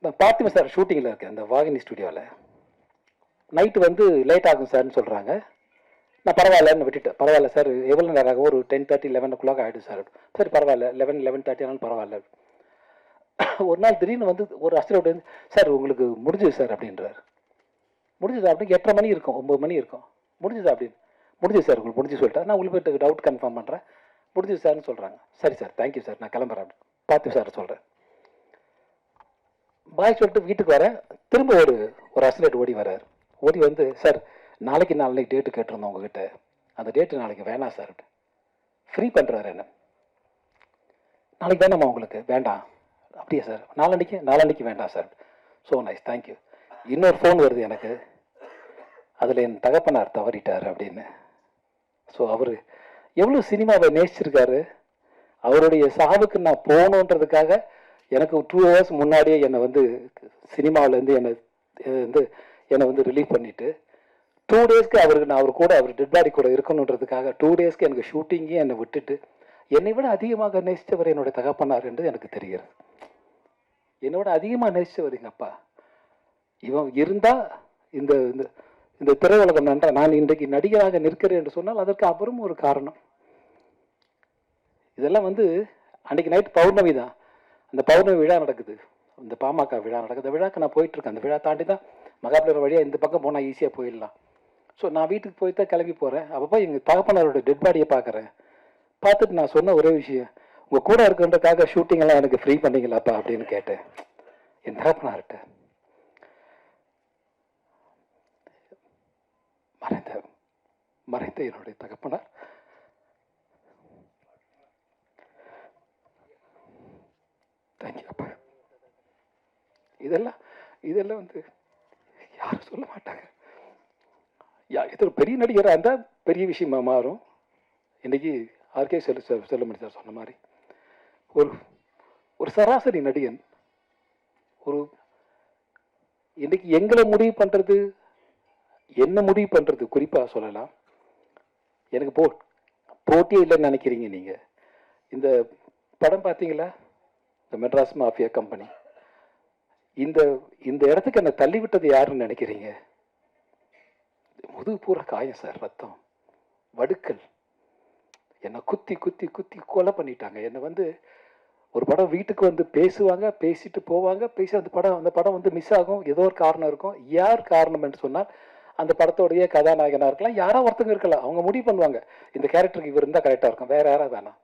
நான் பார்த்திபன் சார் ஷூட்டிங்கில் இருக்கேன் அந்த வாகினி ஸ்டுடியோவில். நைட்டு வந்து லேட் ஆகும் சார்னு சொல்கிறாங்க. நான் பரவாயில்லன்னு விட்டுட்டேன். பரவாயில்ல சார், எவ்வளோ நேரம் ஆகும்? ஒரு 10:30 11 ஆகிடும் சார். சரி பரவாயில்ல, 11:30 ஆனாலும் பரவாயில்ல. ஒரு நாள் திடீர்னு வந்து ஒரு அசிஸ்டன்ட் வந்து, சார் உங்களுக்கு முடிஞ்சுது சார் அப்படின்றார். முடிஞ்சுது அப்படின்னு 8:30 மணி இருக்கும், 9 மணி இருக்கும். முடிஞ்சுது அப்படின்னு. முடிஞ்சுது சார், உங்களுக்கு முடிஞ்சு சொல்லிட்டேன். நான் உங்களுக்கு போய்ட்டு டவுட் கன்ஃபார்ம் பண்ணுறேன். முடிஞ்சுது சார்னு சொல்கிறாங்க. சரி சார், தேங்க்யூ சார், நான் கிளம்புறேன் அப்படின்னு பார்த்து சார் சொல்கிறேன். பாய் சொல்லிட்டு வீட்டுக்கு வரேன். திரும்ப ஒரு அசிஸ்டன்ட் ஓடி வர்றார். ஓடி வந்து, சார் நாளைக்கு டேட்டு கேட்டிருந்தோம் உங்ககிட்ட, அந்த டேட்டு நாளைக்கு வேணாம் சார். ஃப்ரீ பண்ணுறாரு என்ன. நாளைக்கு வேணாமா உங்களுக்கு? வேண்டாம். அப்படியா சார்? நாளன்னைக்கு வேண்டாம் சார். So nice, thank you. இன்னொரு ஃபோன் வருது எனக்கு, அதில் என் தகப்பனார் தவறிட்டார் அப்படின்னு. ஸோ அவர் எவ்வளோ சினிமாவை நேசிச்சிருக்காரு. அவருடைய சாவுக்கு நான் போகணுன்றதுக்காக எனக்கு 2 hours முன்னாடியே என்னை வந்து சினிமாவிலேருந்து என்னை வந்து ரிலீவ் பண்ணிவிட்டு 2 daysக்கு அவர் டெட் பாடி கூட இருக்கணுன்றதுக்காக 2 daysக்கு எனக்கு ஷூட்டிங்கே என்னை விட்டுட்டு என்னை விட அதிகமாக நேசித்தவர் என்னுடைய தகப்பனார் என்று எனக்கு தெரிகிறது. என்னை விட அதிகமாக நேசித்தவர் எங்கள் அப்பா. இவன் இருந்தால் இந்த இந்த திரையுலகம் நன்றா நான் இன்றைக்கு நடிகராக நிற்கிறேன் என்று சொன்னால் அதற்கு அப்புறம் ஒரு காரணம். இதெல்லாம் வந்து அன்றைக்கி நைட் பௌர்ணமி தான். அந்த பௌர்ணமி விழா நடக்குது, இந்த பாமக விழா நடக்குது. அந்த விழாக்கு நான் போயிட்டுருக்கேன். அந்த விழா தாண்டி தான் மகாபலிபுரம் வழியாக இந்த பக்கம் போனால் ஈஸியாக போயிடலாம். ஸோ நான் வீட்டுக்கு போய் தான் கிளம்பி போகிறேன். அப்போ எங்கள் தகப்பனாரோட டெட் பாடியை பார்க்குறேன். பார்த்துட்டு நான் சொன்ன ஒரே விஷயம், உங்கள் கூட இருக்குன்றதுக்காக ஷூட்டிங்கெல்லாம் எனக்கு ஃப்ரீ பண்ணிங்களாப்பா அப்படின்னு கேட்டேன் என் தகப்பனார்கிட்ட. மறைந்த என்னுடைய தகப்பனார் தேங்க்யூ அப்பா. இதெல்லாம் வந்து யாரும் சொல்ல மாட்டாங்க. இது ஒரு பெரிய நடிகராக இருந்தால் பெரிய விஷயமா மாறும். இன்னைக்கு ஆர்கே செல்லுமணி சார் சொன்ன மாதிரி ஒரு சராசரி நடிகன் இன்னைக்கு எங்களை முடிவு பண்ணுறது, என்ன முடிவு பண்ணுறது குறிப்பாக சொல்லலாம். எனக்கு போட்டியே இல்லைன்னு நினைக்கிறீங்க நீங்கள். இந்த படம் பார்த்தீங்களா, இந்த மெட்ராஸ் மாஃபியா கம்பெனி, இந்த இடத்துக்கு என்னை தள்ளிவிட்டது யாருன்னு நினைக்கிறீங்க? முதுகு பூரா காயம் சார், ரத்தம், வடுக்கல். என்னை குத்தி குத்தி குத்தி கொலை பண்ணிட்டாங்க. என்னை வந்து ஒரு படம் வீட்டுக்கு வந்து பேசுவாங்க, பேசிட்டு போவாங்க, அந்த படம் வந்து மிஸ் ஆகும். ஏதோ ஒரு காரணம் இருக்கும். யார் காரணம் என்று சொன்னால் அந்த படத்தோடைய கதாநாயகனாக இருக்கலாம், யாரோ ஒருத்தங்க இருக்கலாம். அவங்க முடிவு பண்ணுவாங்க, இந்த கேரக்டருக்கு இவர் இருந்தால் கரெக்டாக இருக்கும், வேற யாராவது வேணாம்.